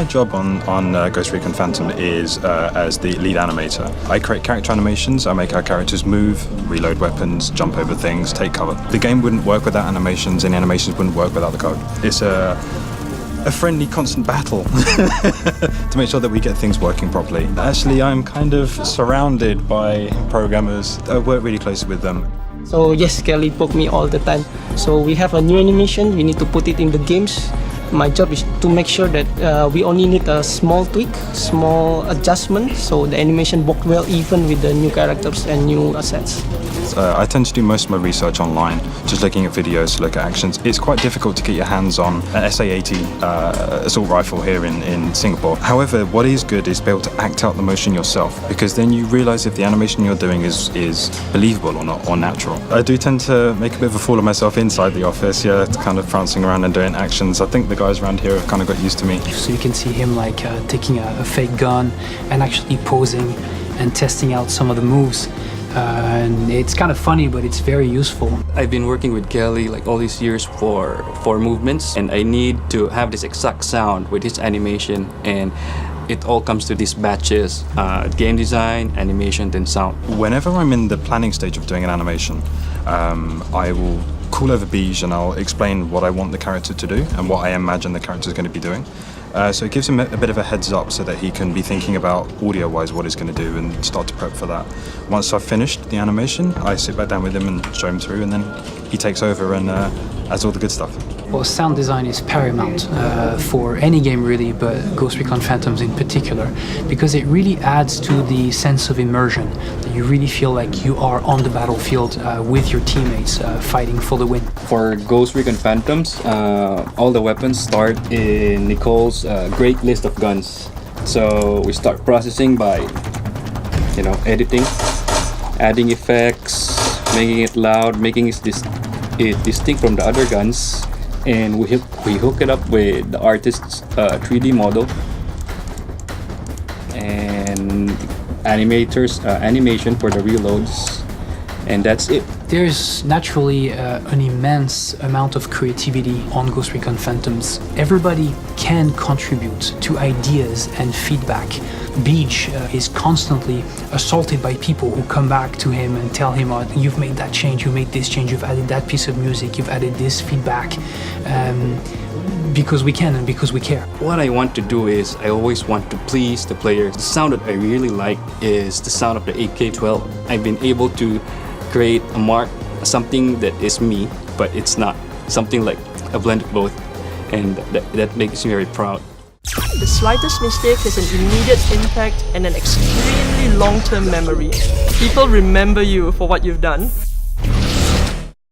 job on Ghost Recon Phantom is as the lead animator. I create character animations, I make our characters move, reload weapons, jump over things, take cover. The game wouldn't work without animations, and the animations wouldn't work without the code. It's a friendly, constant battle to make sure that we get things working properly. Actually, I'm kind of surrounded by programmers. I work really closely with them. So yes, Kelly poke me all the time. So we have a new animation, we need to put it in the games. My job is to make sure that we only need a small tweak, small adjustment, so the animation works well even with the new characters and new assets. I tend to do most of my research online, just looking at videos to look at actions. It's quite difficult to get your hands on an SA-80 assault rifle here in Singapore. However, what is good is be able to act out the motion yourself, because then you realise if the animation you're doing is believable or not, or natural. I do tend to make a bit of a fool of myself inside the office, yeah, kind of prancing around and doing actions. I think the guys around here have kind of got used to me. So you can see him like taking a fake gun and actually posing and testing out some of the moves. And it's kind of funny, but it's very useful. I've been working with Kelly like all these years for movements, and I need to have this exact sound with his animation, and it all comes to these batches, game design, animation, then sound. Whenever I'm in the planning stage of doing an animation, I will call over Beige and I'll explain what I want the character to do and what I imagine the character is going to be doing. So it gives him a bit of a heads up so that he can be thinking about audio-wise what he's going to do and start to prep for that. Once I've finished the animation, I sit back down with him and show him through, and then he takes over and adds all the good stuff. Well, sound design is paramount for any game really, but Ghost Recon Phantoms in particular, because it really adds to the sense of immersion. You really feel like you are on the battlefield with your teammates fighting for the win. For Ghost Recon Phantoms, all the weapons start in Nicole's great list of guns. So we start processing by, editing, adding effects, making it loud, making it distinct from the other guns, and we hook it up with the artist's 3D model and animation for the reloads, and that's it. There's naturally an immense amount of creativity on Ghost Recon Phantoms. Everybody can contribute to ideas and feedback. Beach is constantly assaulted by people who come back to him and tell him, oh, you've made that change, you made this change, you've added that piece of music, you've added this feedback. Because we can and because we care. What I want to do is I always want to please the players. The sound that I really like is the sound of the AK-12. I've been able to create a mark, something that is me, but it's not. Something like a blend of both, and that makes me very proud. The slightest mistake has an immediate impact and an extremely long-term memory. People remember you for what you've done,